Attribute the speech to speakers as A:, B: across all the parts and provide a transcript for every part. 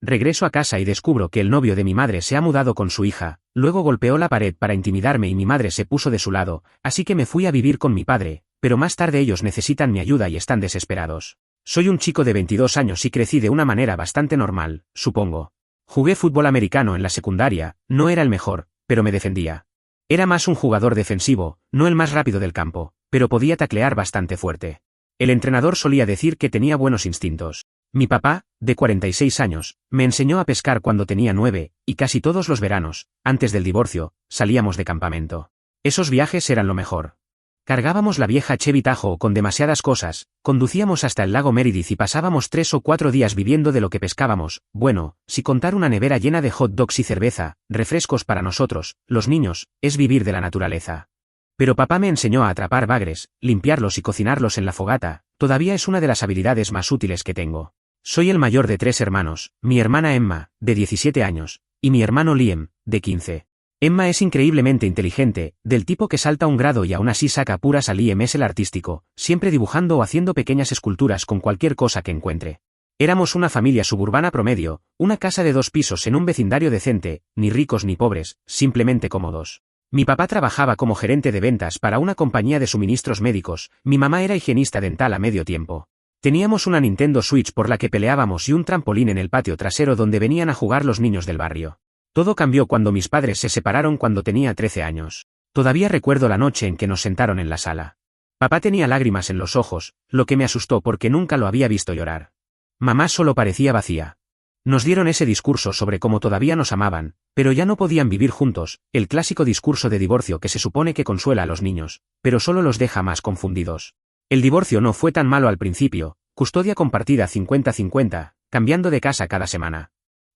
A: Regreso a casa y descubro que el novio de mi madre se ha mudado con su hija, luego golpeó la pared para intimidarme y mi madre se puso de su lado, así que me fui a vivir con mi padre, pero más tarde ellos necesitan mi ayuda y están desesperados. Soy un chico de 22 años y crecí de una manera bastante normal, supongo. Jugué fútbol americano en la secundaria, no era el mejor, pero me defendía. Era más un jugador defensivo, no el más rápido del campo, pero podía taclear bastante fuerte. El entrenador solía decir que tenía buenos instintos. Mi papá, de 46 años, me enseñó a pescar cuando tenía 9, y casi todos los veranos, antes del divorcio, salíamos de campamento. Esos viajes eran lo mejor. Cargábamos la vieja Chevy Tahoe con demasiadas cosas, conducíamos hasta el lago Meredith y pasábamos 3 o 4 días viviendo de lo que pescábamos, bueno, si contar una nevera llena de hot dogs y cerveza, refrescos para nosotros, los niños, es vivir de la naturaleza. Pero papá me enseñó a atrapar bagres, limpiarlos y cocinarlos en la fogata, todavía es una de las habilidades más útiles que tengo. Soy el mayor de 3 hermanos, mi hermana Emma, de 17 años, y mi hermano Liam, de 15. Emma es increíblemente inteligente, del tipo que salta un grado y aún así saca puras. Liam es el artístico, siempre dibujando o haciendo pequeñas esculturas con cualquier cosa que encuentre. Éramos una familia suburbana promedio, una casa de 2 pisos en un vecindario decente, ni ricos ni pobres, simplemente cómodos. Mi papá trabajaba como gerente de ventas para una compañía de suministros médicos, mi mamá era higienista dental a medio tiempo. Teníamos una Nintendo Switch por la que peleábamos y un trampolín en el patio trasero donde venían a jugar los niños del barrio. Todo cambió cuando mis padres se separaron cuando tenía 13 años. Todavía recuerdo la noche en que nos sentaron en la sala. Papá tenía lágrimas en los ojos, lo que me asustó porque nunca lo había visto llorar. Mamá solo parecía vacía. Nos dieron ese discurso sobre cómo todavía nos amaban, pero ya no podían vivir juntos, el clásico discurso de divorcio que se supone que consuela a los niños, pero solo los deja más confundidos. El divorcio no fue tan malo al principio, custodia compartida 50-50, cambiando de casa cada semana.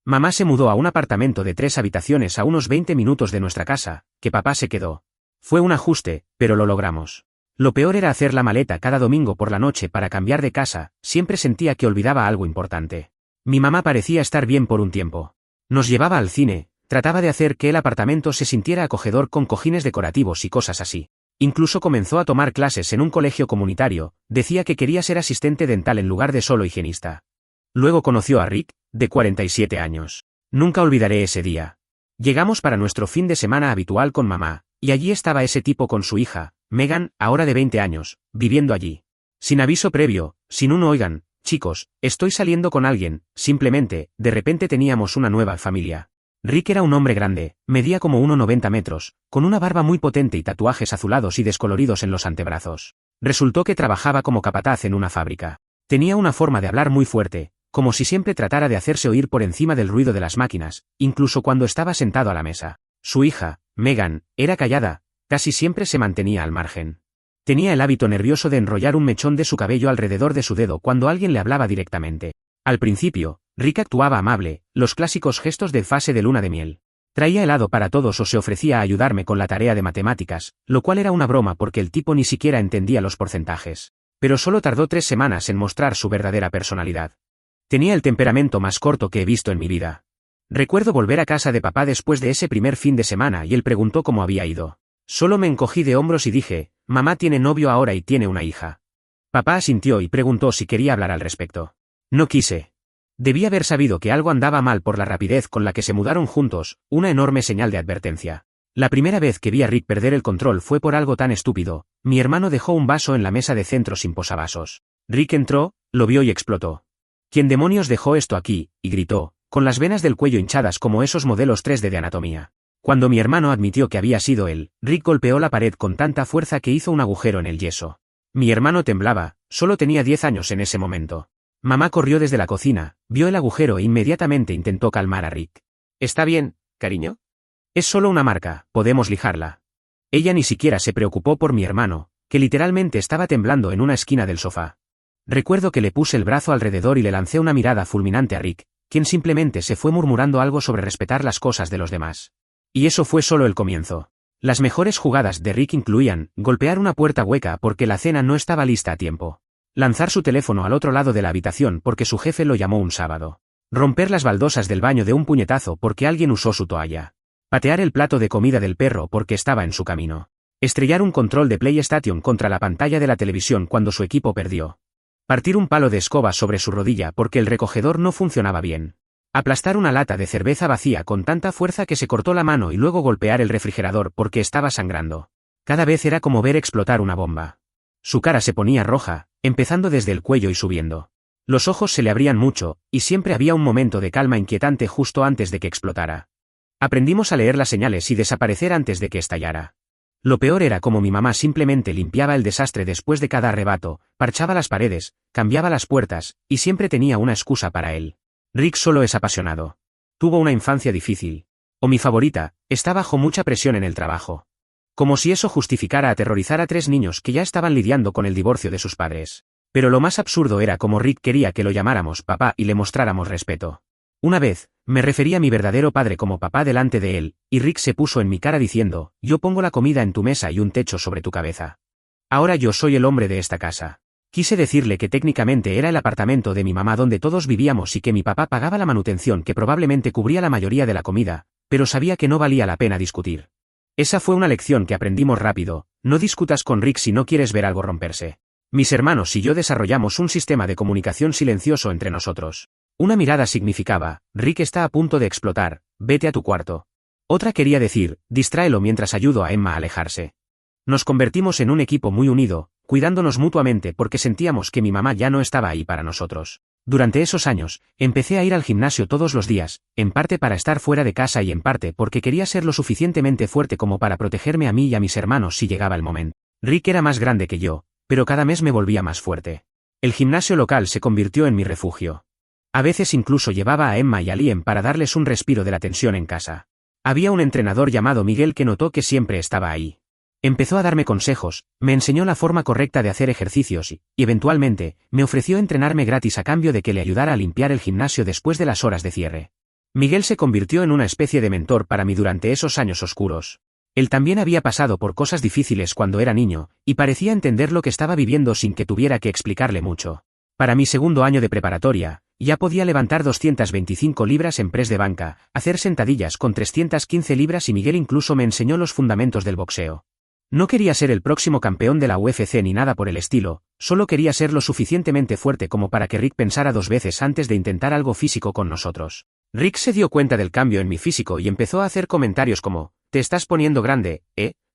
A: Mamá se mudó a un apartamento de 3 habitaciones a unos 20 minutos de nuestra casa, que papá se quedó. Fue un ajuste, pero lo logramos. Lo peor era hacer la maleta cada domingo por la noche para cambiar de casa, siempre sentía que olvidaba algo importante. Mi mamá parecía estar bien por un tiempo. Nos llevaba al cine, trataba de hacer que el apartamento se sintiera acogedor con cojines decorativos y cosas así. Incluso comenzó a tomar clases en un colegio comunitario, decía que quería ser asistente dental en lugar de solo higienista. Luego conoció a Rick, de 47 años. Nunca olvidaré ese día. Llegamos para nuestro fin de semana habitual con mamá, y allí estaba ese tipo con su hija, Megan, ahora de 20 años, viviendo allí. Sin aviso previo, sin un oigan, chicos, estoy saliendo con alguien, simplemente, de repente teníamos una nueva familia. Rick era un hombre grande, medía como 1,90 metros, con una barba muy potente y tatuajes azulados y descoloridos en los antebrazos. Resultó que trabajaba como capataz en una fábrica. Tenía una forma de hablar muy fuerte, como si siempre tratara de hacerse oír por encima del ruido de las máquinas, incluso cuando estaba sentado a la mesa. Su hija, Megan, era callada, casi siempre se mantenía al margen. Tenía el hábito nervioso de enrollar un mechón de su cabello alrededor de su dedo cuando alguien le hablaba directamente. Al principio, Rick actuaba amable, los clásicos gestos de fase de luna de miel. Traía helado para todos o se ofrecía a ayudarme con la tarea de matemáticas, lo cual era una broma porque el tipo ni siquiera entendía los porcentajes. Pero solo tardó 3 semanas en mostrar su verdadera personalidad. Tenía el temperamento más corto que he visto en mi vida. Recuerdo volver a casa de papá después de ese primer fin de semana y él preguntó cómo había ido. Solo me encogí de hombros y dije, mamá tiene novio ahora y tiene una hija. Papá asintió y preguntó si quería hablar al respecto. No quise. Debí haber sabido que algo andaba mal por la rapidez con la que se mudaron juntos, una enorme señal de advertencia. La primera vez que vi a Rick perder el control fue por algo tan estúpido. Mi hermano dejó un vaso en la mesa de centro sin posavasos. Rick entró, lo vio y explotó. ¿Quién demonios dejó esto aquí?, y gritó, con las venas del cuello hinchadas como esos modelos 3D de anatomía. Cuando mi hermano admitió que había sido él, Rick golpeó la pared con tanta fuerza que hizo un agujero en el yeso. Mi hermano temblaba, solo tenía 10 años en ese momento. Mamá corrió desde la cocina, vio el agujero e inmediatamente intentó calmar a Rick. ¿Está bien, cariño? Es solo una marca, podemos lijarla. Ella ni siquiera se preocupó por mi hermano, que literalmente estaba temblando en una esquina del sofá. Recuerdo que le puse el brazo alrededor y le lancé una mirada fulminante a Rick, quien simplemente se fue murmurando algo sobre respetar las cosas de los demás. Y eso fue solo el comienzo. Las mejores jugadas de Rick incluían golpear una puerta hueca porque la cena no estaba lista a tiempo. Lanzar su teléfono al otro lado de la habitación porque su jefe lo llamó un sábado. Romper las baldosas del baño de un puñetazo porque alguien usó su toalla. Patear el plato de comida del perro porque estaba en su camino. Estrellar un control de PlayStation contra la pantalla de la televisión cuando su equipo perdió. Partir un palo de escoba sobre su rodilla porque el recogedor no funcionaba bien. Aplastar una lata de cerveza vacía con tanta fuerza que se cortó la mano y luego golpear el refrigerador porque estaba sangrando. Cada vez era como ver explotar una bomba. Su cara se ponía roja, empezando desde el cuello y subiendo. Los ojos se le abrían mucho, y siempre había un momento de calma inquietante justo antes de que explotara. Aprendimos a leer las señales y desaparecer antes de que estallara. Lo peor era como mi mamá simplemente limpiaba el desastre después de cada arrebato, parchaba las paredes, cambiaba las puertas, y siempre tenía una excusa para él. Rick solo es apasionado. Tuvo una infancia difícil. O mi favorita, está bajo mucha presión en el trabajo. Como si eso justificara aterrorizar a 3 niños que ya estaban lidiando con el divorcio de sus padres. Pero lo más absurdo era como Rick quería que lo llamáramos papá y le mostráramos respeto. Una vez, me referí a mi verdadero padre como papá delante de él, y Rick se puso en mi cara diciendo, yo pongo la comida en tu mesa y un techo sobre tu cabeza. Ahora yo soy el hombre de esta casa. Quise decirle que técnicamente era el apartamento de mi mamá donde todos vivíamos y que mi papá pagaba la manutención que probablemente cubría la mayoría de la comida, pero sabía que no valía la pena discutir. Esa fue una lección que aprendimos rápido, no discutas con Rick si no quieres ver algo romperse. Mis hermanos y yo desarrollamos un sistema de comunicación silencioso entre nosotros. Una mirada significaba, Rick está a punto de explotar, vete a tu cuarto. Otra quería decir, distráelo mientras ayudo a Emma a alejarse. Nos convertimos en un equipo muy unido, cuidándonos mutuamente porque sentíamos que mi mamá ya no estaba ahí para nosotros. Durante esos años, empecé a ir al gimnasio todos los días, en parte para estar fuera de casa y en parte porque quería ser lo suficientemente fuerte como para protegerme a mí y a mis hermanos si llegaba el momento. Rick era más grande que yo, pero cada mes me volvía más fuerte. El gimnasio local se convirtió en mi refugio. A veces incluso llevaba a Emma y a Liam para darles un respiro de la tensión en casa. Había un entrenador llamado Miguel que notó que siempre estaba ahí. Empezó a darme consejos, me enseñó la forma correcta de hacer ejercicios y, eventualmente, me ofreció entrenarme gratis a cambio de que le ayudara a limpiar el gimnasio después de las horas de cierre. Miguel se convirtió en una especie de mentor para mí durante esos años oscuros. Él también había pasado por cosas difíciles cuando era niño, y parecía entender lo que estaba viviendo sin que tuviera que explicarle mucho. Para mi segundo año de preparatoria, ya podía levantar 225 libras en press de banca, hacer sentadillas con 315 libras y Miguel incluso me enseñó los fundamentos del boxeo. No quería ser el próximo campeón de la UFC ni nada por el estilo, solo quería ser lo suficientemente fuerte como para que Rick pensara 2 veces antes de intentar algo físico con nosotros. Rick se dio cuenta del cambio en mi físico y empezó a hacer comentarios como, «Te estás poniendo grande,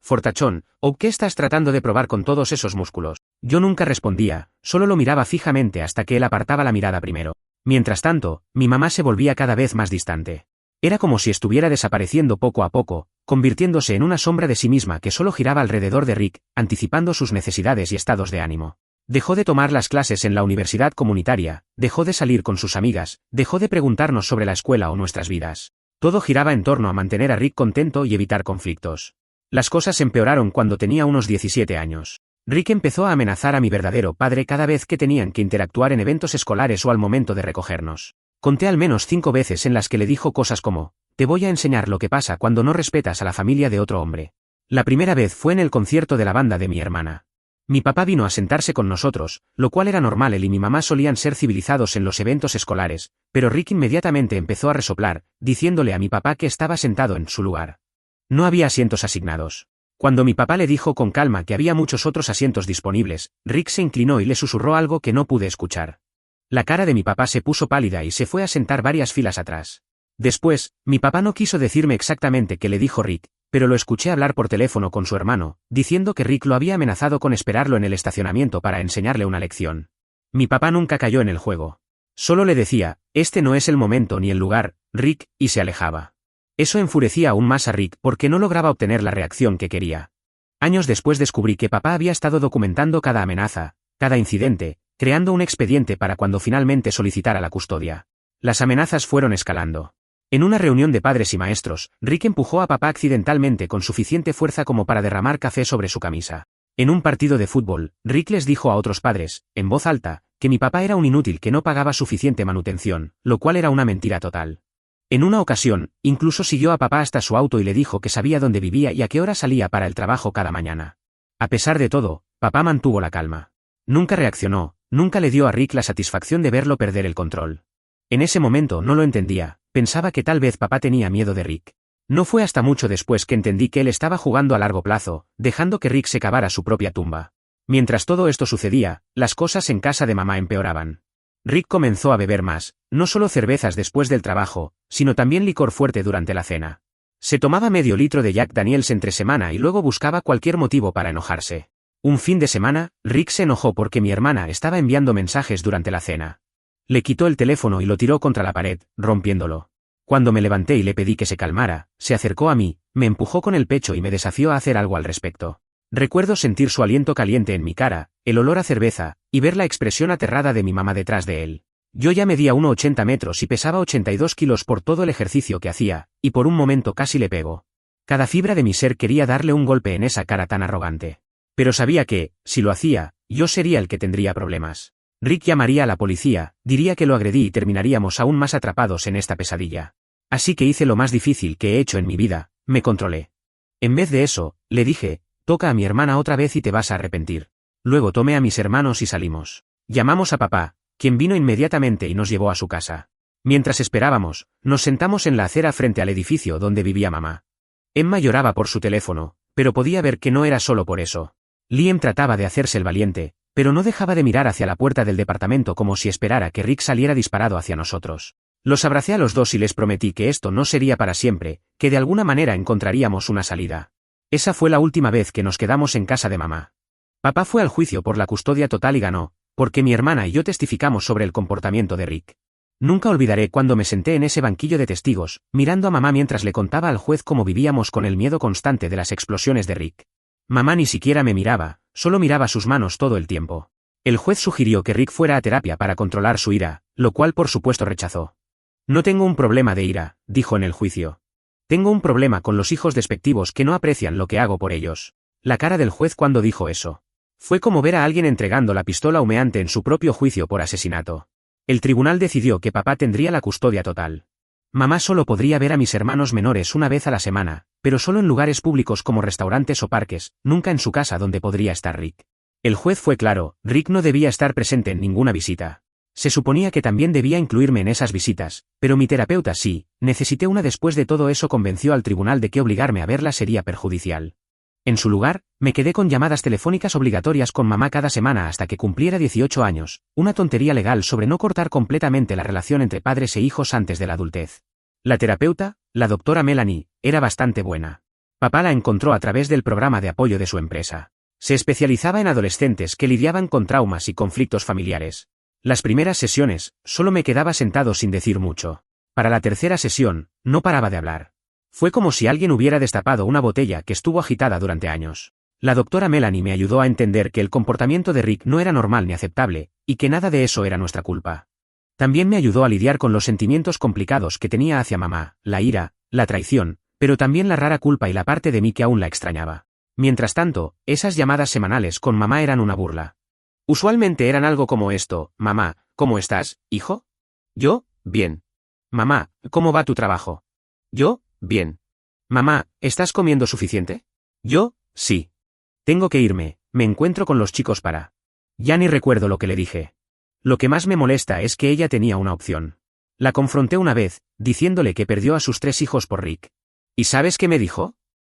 A: fortachón», o «¿Qué estás tratando de probar con todos esos músculos?». Yo nunca respondía, solo lo miraba fijamente hasta que él apartaba la mirada primero. Mientras tanto, mi mamá se volvía cada vez más distante. Era como si estuviera desapareciendo poco a poco, convirtiéndose en una sombra de sí misma que solo giraba alrededor de Rick, anticipando sus necesidades y estados de ánimo. Dejó de tomar las clases en la universidad comunitaria, dejó de salir con sus amigas, dejó de preguntarnos sobre la escuela o nuestras vidas. Todo giraba en torno a mantener a Rick contento y evitar conflictos. Las cosas empeoraron cuando tenía unos 17 años. Rick empezó a amenazar a mi verdadero padre cada vez que tenían que interactuar en eventos escolares o al momento de recogernos. Conté al menos 5 veces en las que le dijo cosas como, «Te voy a enseñar lo que pasa cuando no respetas a la familia de otro hombre». La primera vez fue en el concierto de la banda de mi hermana. Mi papá vino a sentarse con nosotros, lo cual era normal. Él y mi mamá solían ser civilizados en los eventos escolares, pero Rick inmediatamente empezó a resoplar, diciéndole a mi papá que estaba sentado en su lugar. No había asientos asignados. Cuando mi papá le dijo con calma que había muchos otros asientos disponibles, Rick se inclinó y le susurró algo que no pude escuchar. La cara de mi papá se puso pálida y se fue a sentar varias filas atrás. Después, mi papá no quiso decirme exactamente qué le dijo Rick, pero lo escuché hablar por teléfono con su hermano, diciendo que Rick lo había amenazado con esperarlo en el estacionamiento para enseñarle una lección. Mi papá nunca cayó en el juego. Solo le decía, «Este no es el momento ni el lugar, Rick», y se alejaba. Eso enfurecía aún más a Rick porque no lograba obtener la reacción que quería. Años después descubrí que papá había estado documentando cada amenaza, cada incidente, creando un expediente para cuando finalmente solicitara la custodia. Las amenazas fueron escalando. En una reunión de padres y maestros, Rick empujó a papá accidentalmente con suficiente fuerza como para derramar café sobre su camisa. En un partido de fútbol, Rick les dijo a otros padres, en voz alta, que mi papá era un inútil que no pagaba suficiente manutención, lo cual era una mentira total. En una ocasión, incluso siguió a papá hasta su auto y le dijo que sabía dónde vivía y a qué hora salía para el trabajo cada mañana. A pesar de todo, papá mantuvo la calma. Nunca reaccionó, nunca le dio a Rick la satisfacción de verlo perder el control. En ese momento no lo entendía, pensaba que tal vez papá tenía miedo de Rick. No fue hasta mucho después que entendí que él estaba jugando a largo plazo, dejando que Rick se cavara su propia tumba. Mientras todo esto sucedía, las cosas en casa de mamá empeoraban. Rick comenzó a beber más, no solo cervezas después del trabajo, sino también licor fuerte durante la cena. Se tomaba medio litro de Jack Daniels entre semana y luego buscaba cualquier motivo para enojarse. Un fin de semana, Rick se enojó porque mi hermana estaba enviando mensajes durante la cena. Le quitó el teléfono y lo tiró contra la pared, rompiéndolo. Cuando me levanté y le pedí que se calmara, se acercó a mí, me empujó con el pecho y me desafió a hacer algo al respecto. Recuerdo sentir su aliento caliente en mi cara, el olor a cerveza, y ver la expresión aterrada de mi mamá detrás de él. Yo ya medía 1,80 metros y pesaba 82 kilos por todo el ejercicio que hacía, y por un momento casi le pego. Cada fibra de mi ser quería darle un golpe en esa cara tan arrogante. Pero sabía que, si lo hacía, yo sería el que tendría problemas. Rick llamaría a la policía, diría que lo agredí y terminaríamos aún más atrapados en esta pesadilla. Así que hice lo más difícil que he hecho en mi vida, me controlé. En vez de eso, le dije, toca a mi hermana otra vez y te vas a arrepentir. Luego tomé a mis hermanos y salimos. Llamamos a papá, quien vino inmediatamente y nos llevó a su casa. Mientras esperábamos, nos sentamos en la acera frente al edificio donde vivía mamá. Emma lloraba por su teléfono, pero podía ver que no era solo por eso. Liam trataba de hacerse el valiente, pero no dejaba de mirar hacia la puerta del departamento como si esperara que Rick saliera disparado hacia nosotros. Los abracé a los dos y les prometí que esto no sería para siempre, que de alguna manera encontraríamos una salida. Esa fue la última vez que nos quedamos en casa de mamá. Papá fue al juicio por la custodia total y ganó, porque mi hermana y yo testificamos sobre el comportamiento de Rick. Nunca olvidaré cuando me senté en ese banquillo de testigos, mirando a mamá mientras le contaba al juez cómo vivíamos con el miedo constante de las explosiones de Rick. Mamá ni siquiera me miraba, solo miraba sus manos todo el tiempo. El juez sugirió que Rick fuera a terapia para controlar su ira, lo cual por supuesto rechazó. No tengo un problema de ira, dijo en el juicio. Tengo un problema con los hijos despectivos que no aprecian lo que hago por ellos. La cara del juez cuando dijo eso. Fue como ver a alguien entregando la pistola humeante en su propio juicio por asesinato. El tribunal decidió que papá tendría la custodia total. Mamá solo podría ver a mis hermanos menores una vez a la semana, pero solo en lugares públicos como restaurantes o parques, nunca en su casa donde podría estar Rick. El juez fue claro, Rick no debía estar presente en ninguna visita. Se suponía que también debía incluirme en esas visitas, pero mi terapeuta sí, necesité una después de todo eso convenció al tribunal de que obligarme a verla sería perjudicial. En su lugar, me quedé con llamadas telefónicas obligatorias con mamá cada semana hasta que cumpliera 18 años, una tontería legal sobre no cortar completamente la relación entre padres e hijos antes de la adultez. La terapeuta, la doctora Melanie, era bastante buena. Papá la encontró a través del programa de apoyo de su empresa. Se especializaba en adolescentes que lidiaban con traumas y conflictos familiares. Las primeras sesiones, solo me quedaba sentado sin decir mucho. Para la tercera sesión, no paraba de hablar. Fue como si alguien hubiera destapado una botella que estuvo agitada durante años. La doctora Melanie me ayudó a entender que el comportamiento de Rick no era normal ni aceptable, y que nada de eso era nuestra culpa. También me ayudó a lidiar con los sentimientos complicados que tenía hacia mamá, la ira, la traición, pero también la rara culpa y la parte de mí que aún la extrañaba. Mientras tanto, esas llamadas semanales con mamá eran una burla. Usualmente eran algo como esto: mamá, ¿cómo estás, hijo? Yo, bien. Mamá, ¿cómo va tu trabajo? Yo, bien. Mamá, ¿estás comiendo suficiente? Yo, sí. Tengo que irme, me encuentro con los chicos para... Ya ni recuerdo lo que le dije. Lo que más me molesta es que ella tenía una opción. La confronté una vez, diciéndole que perdió a sus 3 hijos por Rick. ¿Y sabes qué me dijo?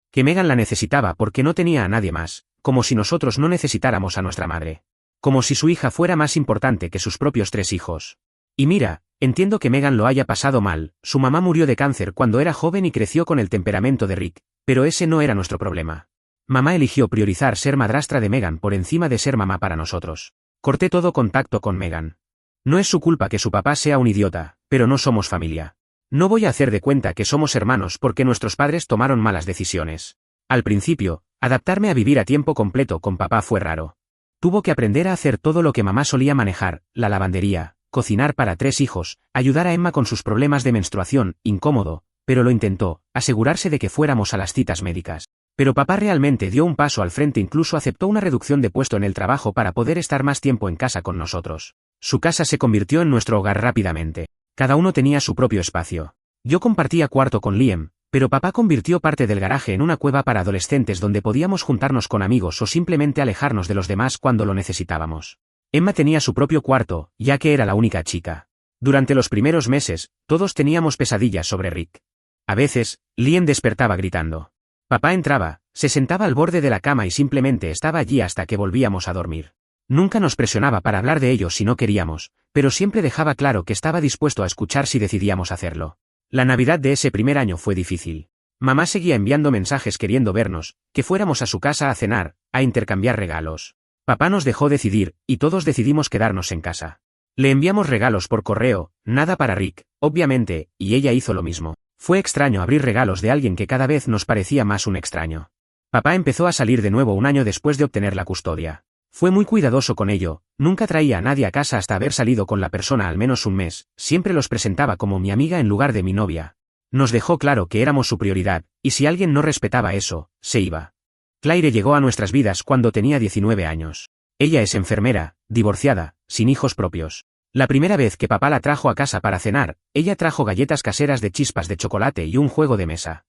A: Que Megan la necesitaba porque no tenía a nadie más, como si nosotros no necesitáramos a nuestra madre. Como si su hija fuera más importante que sus propios 3 hijos. Y mira, entiendo que Megan lo haya pasado mal, su mamá murió de cáncer cuando era joven y creció con el temperamento de Rick, pero ese no era nuestro problema. Mamá eligió priorizar ser madrastra de Megan por encima de ser mamá para nosotros. Corté todo contacto con Megan. No es su culpa que su papá sea un idiota, pero no somos familia. No voy a hacer de cuenta que somos hermanos porque nuestros padres tomaron malas decisiones. Al principio, adaptarme a vivir a tiempo completo con papá fue raro. Tuvo que aprender a hacer todo lo que mamá solía manejar, la lavandería, cocinar para 3 hijos, ayudar a Emma con sus problemas de menstruación, incómodo, pero lo intentó, asegurarse de que fuéramos a las citas médicas. Pero papá realmente dio un paso al frente, incluso aceptó una reducción de puesto en el trabajo para poder estar más tiempo en casa con nosotros. Su casa se convirtió en nuestro hogar rápidamente. Cada uno tenía su propio espacio. Yo compartía cuarto con Liam, pero papá convirtió parte del garaje en una cueva para adolescentes donde podíamos juntarnos con amigos o simplemente alejarnos de los demás cuando lo necesitábamos. Emma tenía su propio cuarto, ya que era la única chica. Durante los primeros meses, todos teníamos pesadillas sobre Rick. A veces, Liam despertaba gritando. Papá entraba, se sentaba al borde de la cama y simplemente estaba allí hasta que volvíamos a dormir. Nunca nos presionaba para hablar de ello si no queríamos, pero siempre dejaba claro que estaba dispuesto a escuchar si decidíamos hacerlo. La Navidad de ese primer año fue difícil. Mamá seguía enviando mensajes queriendo vernos, que fuéramos a su casa a cenar, a intercambiar regalos. Papá nos dejó decidir, y todos decidimos quedarnos en casa. Le enviamos regalos por correo, nada para Rick, obviamente, y ella hizo lo mismo. Fue extraño abrir regalos de alguien que cada vez nos parecía más un extraño. Papá empezó a salir de nuevo un año después de obtener la custodia. Fue muy cuidadoso con ello, nunca traía a nadie a casa hasta haber salido con la persona al menos un mes, siempre los presentaba como mi amiga en lugar de mi novia. Nos dejó claro que éramos su prioridad, y si alguien no respetaba eso, se iba. Claire llegó a nuestras vidas cuando tenía 19 años. Ella es enfermera, divorciada, sin hijos propios. La primera vez que papá la trajo a casa para cenar, ella trajo galletas caseras de chispas de chocolate y un juego de mesa.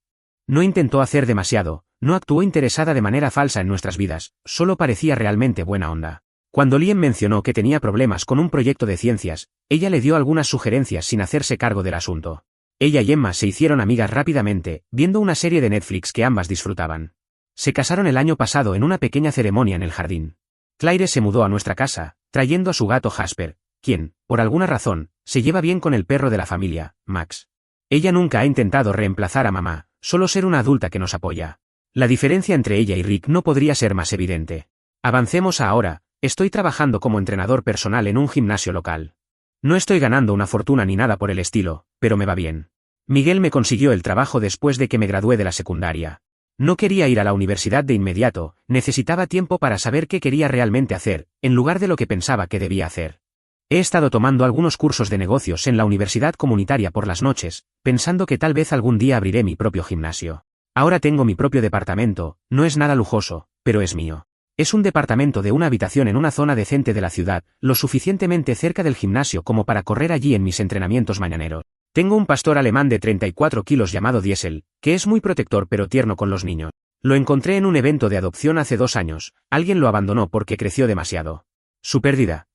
A: No intentó hacer demasiado, no actuó interesada de manera falsa en nuestras vidas, solo parecía realmente buena onda. Cuando Liam mencionó que tenía problemas con un proyecto de ciencias, ella le dio algunas sugerencias sin hacerse cargo del asunto. Ella y Emma se hicieron amigas rápidamente, viendo una serie de Netflix que ambas disfrutaban. Se casaron el año pasado en una pequeña ceremonia en el jardín. Claire se mudó a nuestra casa, trayendo a su gato Jasper, quien, por alguna razón, se lleva bien con el perro de la familia, Max. Ella nunca ha intentado reemplazar a mamá, solo ser una adulta que nos apoya. La diferencia entre ella y Rick no podría ser más evidente. Avancemos a ahora, estoy trabajando como entrenador personal en un gimnasio local. No estoy ganando una fortuna ni nada por el estilo, pero me va bien. Miguel me consiguió el trabajo después de que me gradué de la secundaria. No quería ir a la universidad de inmediato, necesitaba tiempo para saber qué quería realmente hacer, en lugar de lo que pensaba que debía hacer. He estado tomando algunos cursos de negocios en la universidad comunitaria por las noches, pensando que tal vez algún día abriré mi propio gimnasio. Ahora tengo mi propio departamento, no es nada lujoso, pero es mío. Es un departamento de una habitación en una zona decente de la ciudad, lo suficientemente cerca del gimnasio como para correr allí en mis entrenamientos mañaneros. Tengo un pastor alemán de 34 kilos llamado Diesel, que es muy protector pero tierno con los niños. Lo encontré en un evento de adopción hace 2 años, alguien lo abandonó porque creció demasiado. Su pérdida.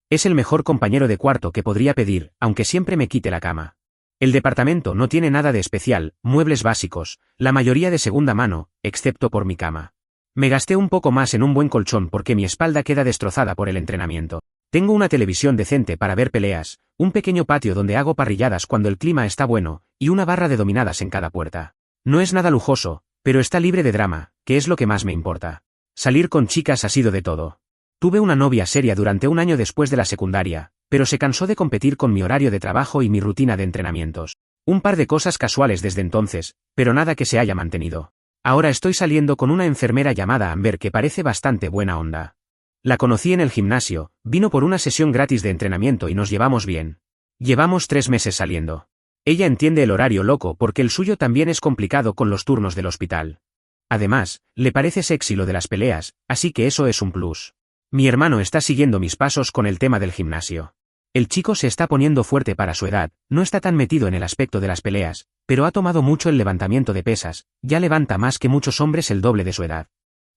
A: Es el mejor compañero de cuarto que podría pedir, aunque siempre me quite la cama. El departamento no tiene nada de especial, muebles básicos, la mayoría de segunda mano, excepto por mi cama. Me gasté un poco más en un buen colchón porque mi espalda queda destrozada por el entrenamiento. Tengo una televisión decente para ver peleas, un pequeño patio donde hago parrilladas cuando el clima está bueno, y una barra de dominadas en cada puerta. No es nada lujoso, pero está libre de drama, que es lo que más me importa. Salir con chicas ha sido de todo. Tuve una novia seria durante un año después de la secundaria, pero se cansó de competir con mi horario de trabajo y mi rutina de entrenamientos. Un par de cosas casuales desde entonces, pero nada que se haya mantenido. Ahora estoy saliendo con una enfermera llamada Amber que parece bastante buena onda. La conocí en el gimnasio, vino por una sesión gratis de entrenamiento y nos llevamos bien. Llevamos 3 meses saliendo. Ella entiende el horario loco porque el suyo también es complicado con los turnos del hospital. Además, le parece sexy lo de las peleas, así que eso es un plus. Mi hermano está siguiendo mis pasos con el tema del gimnasio. El chico se está poniendo fuerte para su edad, no está tan metido en el aspecto de las peleas, pero ha tomado mucho el levantamiento de pesas, ya levanta más que muchos hombres el doble de su edad.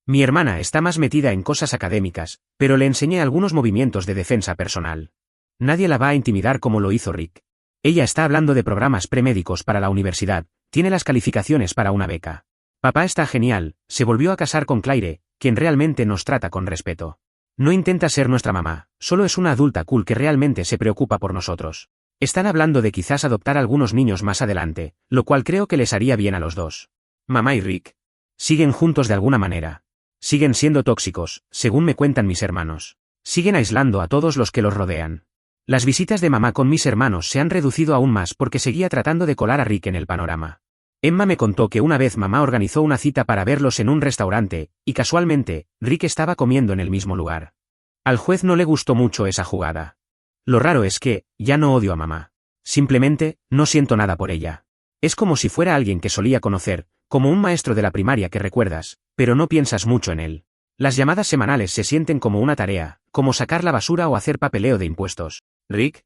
A: Mi hermana está más metida en cosas académicas, pero le enseñé algunos movimientos de defensa personal. Nadie la va a intimidar como lo hizo Rick. Ella está hablando de programas premédicos para la universidad, tiene las calificaciones para una beca. Papá está genial, se volvió a casar con Claire, quien realmente nos trata con respeto. No intenta ser nuestra mamá, solo es una adulta cool que realmente se preocupa por nosotros. Están hablando de quizás adoptar algunos niños más adelante, lo cual creo que les haría bien a los dos. Mamá y Rick siguen juntos de alguna manera. Siguen siendo tóxicos, según me cuentan mis hermanos. Siguen aislando a todos los que los rodean. Las visitas de mamá con mis hermanos se han reducido aún más porque seguía tratando de colar a Rick en el panorama. Emma me contó que una vez mamá organizó una cita para verlos en un restaurante, y casualmente, Rick estaba comiendo en el mismo lugar. Al juez no le gustó mucho esa jugada. Lo raro es que, ya no odio a mamá. Simplemente, no siento nada por ella. Es como si fuera alguien que solía conocer, como un maestro de la primaria que recuerdas, pero no piensas mucho en él. Las llamadas semanales se sienten como una tarea, como sacar la basura o hacer papeleo de impuestos. Rick,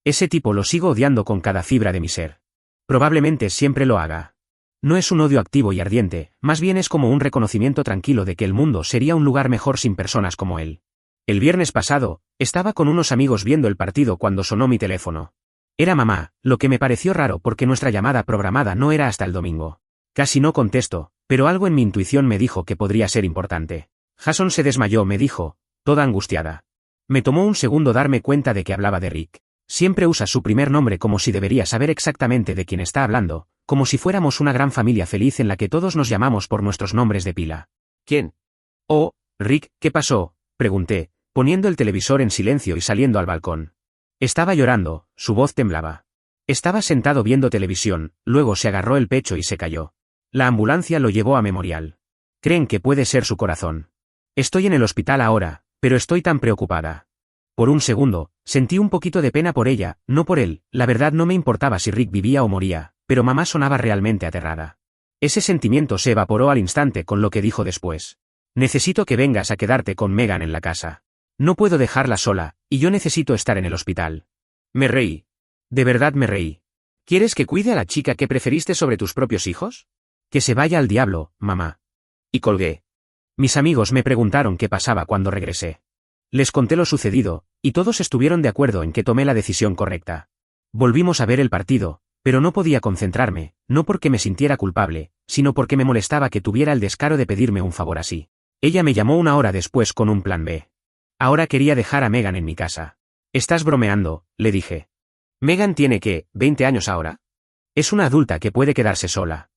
A: ese tipo lo sigo odiando con cada fibra de mi ser. Probablemente siempre lo haga. No es un odio activo y ardiente, más bien es como un reconocimiento tranquilo de que el mundo sería un lugar mejor sin personas como él. El viernes pasado, estaba con unos amigos viendo el partido cuando sonó mi teléfono. Era mamá, lo que me pareció raro porque nuestra llamada programada no era hasta el domingo. Casi no contesto, pero algo en mi intuición me dijo que podría ser importante. Jason se desmayó, me dijo, toda angustiada. Me tomó un segundo darme cuenta de que hablaba de Rick. Siempre usa su primer nombre como si debería saber exactamente de quién está hablando, como si fuéramos una gran familia feliz en la que todos nos llamamos por nuestros nombres de pila.
B: ¿Quién?
A: Oh, Rick, ¿qué pasó?, pregunté, poniendo el televisor en silencio y saliendo al balcón. Estaba llorando, su voz temblaba. Estaba sentado viendo televisión, luego se agarró el pecho y se cayó. La ambulancia lo llevó a Memorial. Creen que puede ser su corazón. Estoy en el hospital ahora, pero estoy tan preocupada. Por un segundo, sentí un poquito de pena por ella, no por él. La verdad no me importaba si Rick vivía o moría, pero mamá sonaba realmente aterrada. Ese sentimiento se evaporó al instante con lo que dijo después. Necesito que vengas a quedarte con Megan en la casa. No puedo dejarla sola, y yo necesito estar en el hospital. Me reí. De verdad me reí. ¿Quieres que cuide a la chica que preferiste sobre tus propios hijos? Que se vaya al diablo, mamá. Y colgué. Mis amigos me preguntaron qué pasaba cuando regresé. Les conté lo sucedido, y todos estuvieron de acuerdo en que tomé la decisión correcta. Volvimos a ver el partido, pero no podía concentrarme, no porque me sintiera culpable, sino porque me molestaba que tuviera el descaro de pedirme un favor así. Ella me llamó una hora después con un plan B. Ahora quería dejar a Megan en mi casa. Estás bromeando, le dije. Megan tiene ¿qué, 20 años ahora? Es una adulta que puede quedarse sola.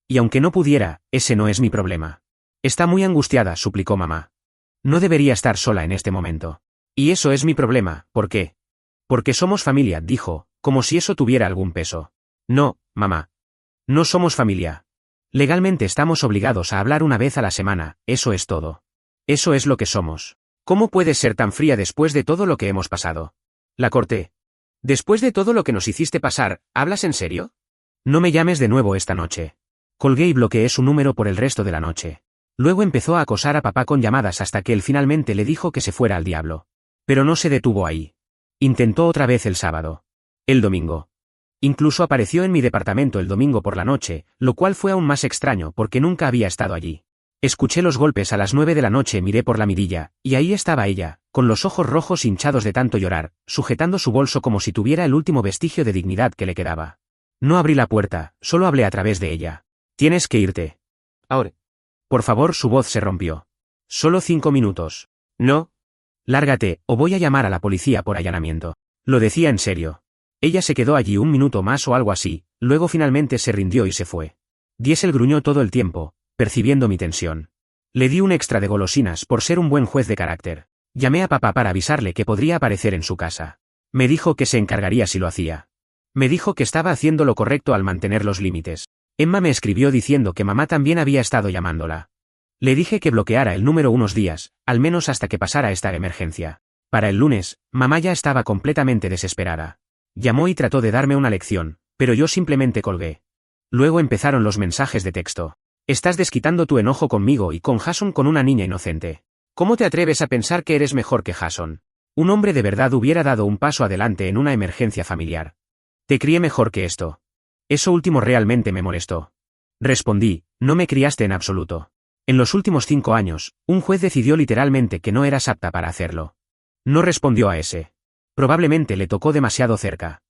A: Y aunque no pudiera, ese no es mi problema. Está muy angustiada, suplicó mamá. No debería estar sola en este momento. Y eso es mi problema, ¿por qué? Porque somos familia, dijo, como si eso tuviera algún peso. No, mamá. No somos familia. Legalmente estamos obligados a hablar una vez a la semana, eso es todo. Eso es lo que somos. ¿Cómo puedes ser tan fría después de todo lo que hemos pasado? La corté. Después de todo lo que nos hiciste pasar, ¿hablas en serio? No me llames de nuevo esta noche. Colgué y bloqueé su número por el resto de la noche. Luego empezó a acosar a papá con llamadas hasta que él finalmente le dijo que se fuera al diablo. Pero no se detuvo ahí. Intentó otra vez el sábado. El domingo. Incluso apareció en mi departamento el domingo por la noche, lo cual fue aún más extraño porque nunca había estado allí. Escuché los golpes a las 9 de la noche, miré por la mirilla, y ahí estaba ella, con los ojos rojos hinchados de tanto llorar, sujetando su bolso como si tuviera el último vestigio de dignidad que le quedaba. No abrí la puerta, solo hablé a través de ella. Tienes que irte.
B: Ahora.
A: Por favor, su voz se rompió. Solo 5 minutos. No. Lárgate, o voy a llamar a la policía por allanamiento. Lo decía en serio. Ella se quedó allí un minuto más o algo así, luego finalmente se rindió y se fue. Diesel gruñó todo el tiempo, percibiendo mi tensión. Le di un extra de golosinas por ser un buen juez de carácter. Llamé a papá para avisarle que podría aparecer en su casa. Me dijo que se encargaría si lo hacía. Me dijo que estaba haciendo lo correcto al mantener los límites. Emma me escribió diciendo que mamá también había estado llamándola. Le dije que bloqueara el número unos días, al menos hasta que pasara esta emergencia. Para el lunes, mamá ya estaba completamente desesperada. Llamó y trató de darme una lección, pero yo simplemente colgué. Luego empezaron los mensajes de texto. Estás desquitando tu enojo conmigo y con Jason con una niña inocente. ¿Cómo te atreves a pensar que eres mejor que Jason? Un hombre de verdad hubiera dado un paso adelante en una emergencia familiar. Te crié mejor que esto. Eso último realmente me molestó. Respondí, no me criaste en absoluto. En los últimos 5 años, un juez decidió literalmente que no eras apta para hacerlo. No respondió a ese. Probablemente le tocó demasiado cerca.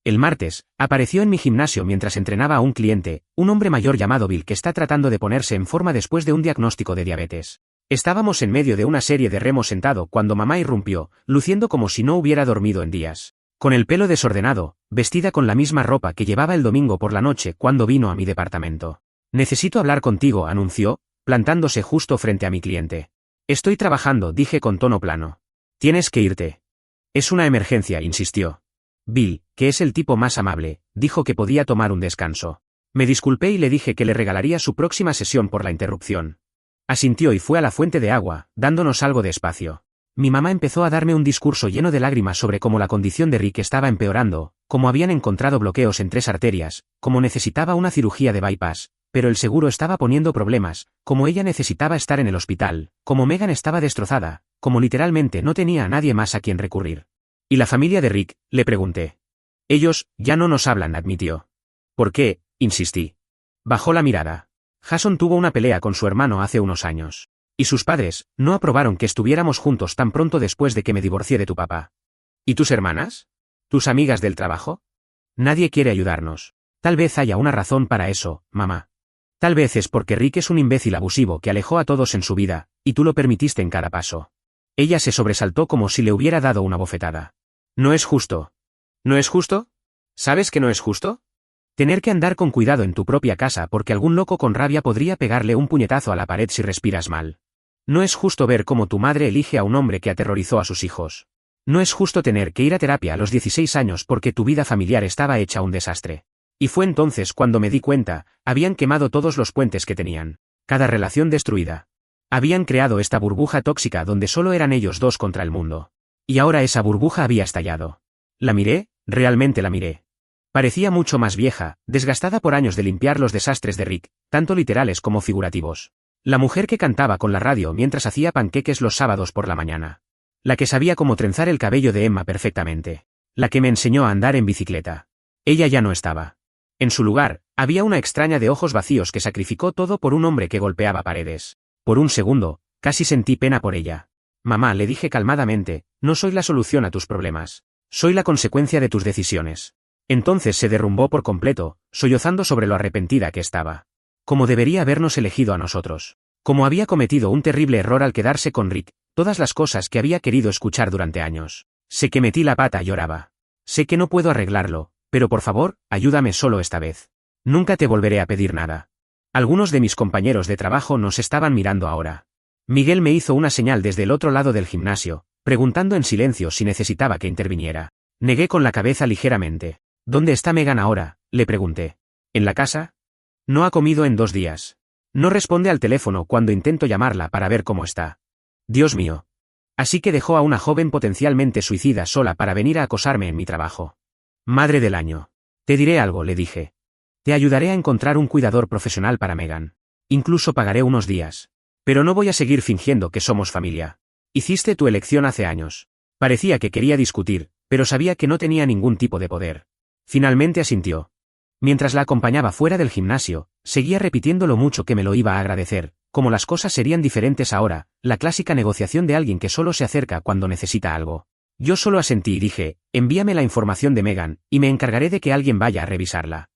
A: El martes, apareció en mi gimnasio mientras entrenaba a un cliente, un hombre mayor llamado Bill que está tratando de ponerse en forma después de un diagnóstico de diabetes. Estábamos en medio de una serie de remos sentado cuando mamá irrumpió, luciendo como si no hubiera dormido en días. Con el pelo desordenado, vestida con la misma ropa que llevaba el domingo por la noche cuando vino a mi departamento. Necesito hablar contigo, anunció, plantándose justo frente a mi cliente. Estoy trabajando, dije con tono plano. Tienes que irte. Es una emergencia, insistió. Bill, que es el tipo más amable, dijo que podía tomar un descanso. Me disculpé y le dije que le regalaría su próxima sesión por la interrupción. Asintió y fue a la fuente de agua, dándonos algo de espacio. Mi mamá empezó a darme un discurso lleno de lágrimas sobre cómo la condición de Rick estaba empeorando, cómo habían encontrado bloqueos en 3 arterias, cómo necesitaba una cirugía de bypass, pero el seguro estaba poniendo problemas, cómo ella necesitaba estar en el hospital, cómo Megan estaba destrozada, cómo literalmente no tenía a nadie más a quien recurrir. ¿Y la familia de Rick?, le pregunté. Ellos, ya no nos hablan, admitió. ¿Por qué?, insistí. Bajó la mirada. Jason tuvo una pelea con su hermano hace unos años. Y sus padres, no aprobaron que estuviéramos juntos tan pronto después de que me divorcié de tu papá. ¿Y tus hermanas? ¿Tus amigas del trabajo? Nadie quiere ayudarnos. Tal vez haya una razón para eso, mamá. Tal vez es porque Rick es un imbécil abusivo que alejó a todos en su vida, y tú lo permitiste en cada paso. Ella se sobresaltó como si le hubiera dado una bofetada. No es justo. ¿No es justo? ¿Sabes que no es justo? Tener que andar con cuidado en tu propia casa porque algún loco con rabia podría pegarle un puñetazo a la pared si respiras mal. No es justo ver cómo tu madre elige a un hombre que aterrorizó a sus hijos. No es justo tener que ir a terapia a los 16 años porque tu vida familiar estaba hecha un desastre. Y fue entonces cuando me di cuenta, habían quemado todos los puentes que tenían. Cada relación destruida. Habían creado esta burbuja tóxica donde solo eran ellos dos contra el mundo. Y ahora esa burbuja había estallado. La miré, realmente la miré. Parecía mucho más vieja, desgastada por años de limpiar los desastres de Rick, tanto literales como figurativos. La mujer que cantaba con la radio mientras hacía panqueques los sábados por la mañana. La que sabía cómo trenzar el cabello de Emma perfectamente. La que me enseñó a andar en bicicleta. Ella ya no estaba. En su lugar, había una extraña de ojos vacíos que sacrificó todo por un hombre que golpeaba paredes. Por un segundo, casi sentí pena por ella. Mamá, le dije calmadamente, no soy la solución a tus problemas. Soy la consecuencia de tus decisiones. Entonces se derrumbó por completo, sollozando sobre lo arrepentida que estaba. Como debería habernos elegido a nosotros. Como había cometido un terrible error al quedarse con Rick, todas las cosas que había querido escuchar durante años. Sé que metí la pata, lloraba. Sé que no puedo arreglarlo, pero por favor, ayúdame solo esta vez. Nunca te volveré a pedir nada. Algunos de mis compañeros de trabajo nos estaban mirando ahora. Miguel me hizo una señal desde el otro lado del gimnasio, preguntando en silencio si necesitaba que interviniera. Negué con la cabeza ligeramente. ¿Dónde está Megan ahora?, le pregunté. ¿En la casa? No ha comido en 2 días. No responde al teléfono cuando intento llamarla para ver cómo está. Dios mío. Así que dejó a una joven potencialmente suicida sola para venir a acosarme en mi trabajo. Madre del año. Te diré algo, le dije. Te ayudaré a encontrar un cuidador profesional para Megan. Incluso pagaré unos días. Pero no voy a seguir fingiendo que somos familia. Hiciste tu elección hace años. Parecía que quería discutir, pero sabía que no tenía ningún tipo de poder. Finalmente asintió. Mientras la acompañaba fuera del gimnasio, seguía repitiendo lo mucho que me lo iba a agradecer, como las cosas serían diferentes ahora, la clásica negociación de alguien que solo se acerca cuando necesita algo. Yo solo asentí y dije, envíame la información de Megan, y me encargaré de que alguien vaya a revisarla.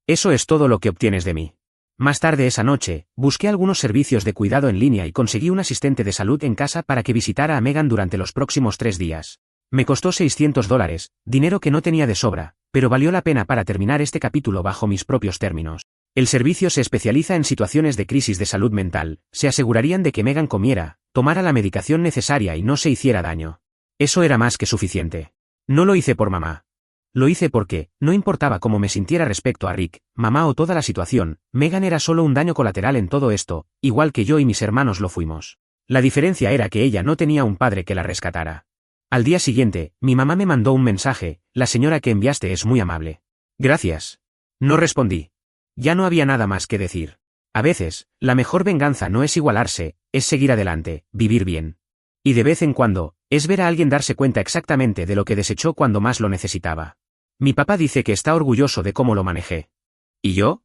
A: Eso es todo lo que obtienes de mí. Más tarde esa noche, busqué algunos servicios de cuidado en línea y conseguí un asistente de salud en casa para que visitara a Megan durante los próximos 3 días. Me costó $600, dinero que no tenía de sobra, pero valió la pena para terminar este capítulo bajo mis propios términos. El servicio se especializa en situaciones de crisis de salud mental, se asegurarían de que Megan comiera, tomara la medicación necesaria y no se hiciera daño. Eso era más que suficiente. No lo hice por mamá. Lo hice porque, no importaba cómo me sintiera respecto a Rick, mamá o toda la situación, Megan era solo un daño colateral en todo esto, igual que yo y mis hermanos lo fuimos. La diferencia era que ella no tenía un padre que la rescatara. Al día siguiente, mi mamá me mandó un mensaje, la señora que enviaste es muy amable. Gracias. No respondí. Ya no había nada más que decir. A veces, la mejor venganza no es igualarse, es seguir adelante, vivir bien. Y de vez en cuando, es ver a alguien darse cuenta exactamente de lo que desechó cuando más lo necesitaba. Mi papá dice que está orgulloso de cómo lo manejé. ¿Y yo?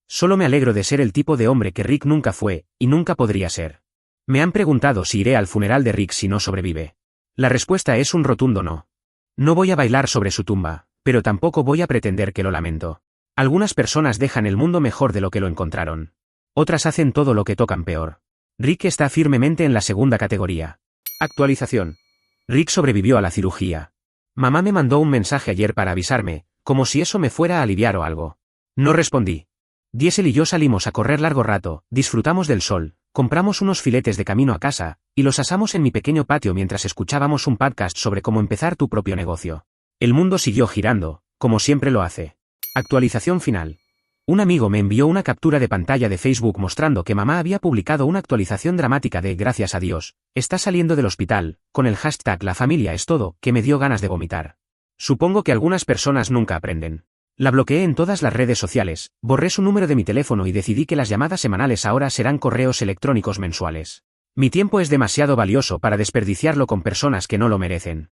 A: Solo me alegro de ser el tipo de hombre que Rick nunca fue, y nunca podría ser. Me han preguntado si iré al funeral de Rick si no sobrevive. La respuesta es un rotundo no. No voy a bailar sobre su tumba, pero tampoco voy a pretender que lo lamento. Algunas personas dejan el mundo mejor de lo que lo encontraron. Otras hacen todo lo que tocan peor. Rick está firmemente en la segunda categoría. Actualización. Rick sobrevivió a la cirugía. Mamá me mandó un mensaje ayer para avisarme, como si eso me fuera a aliviar o algo. No respondí. Diesel y yo salimos a correr largo rato, disfrutamos del sol, compramos unos filetes de camino a casa, y los asamos en mi pequeño patio mientras escuchábamos un podcast sobre cómo empezar tu propio negocio. El mundo siguió girando, como siempre lo hace. Actualización final. Un amigo me envió una captura de pantalla de Facebook mostrando que mamá había publicado una actualización dramática de gracias a Dios, está saliendo del hospital, con el hashtag la familia es todo, que me dio ganas de vomitar. Supongo que algunas personas nunca aprenden. La bloqueé en todas las redes sociales, borré su número de mi teléfono y decidí que las llamadas semanales ahora serán correos electrónicos mensuales. Mi tiempo es demasiado valioso para desperdiciarlo con personas que no lo merecen.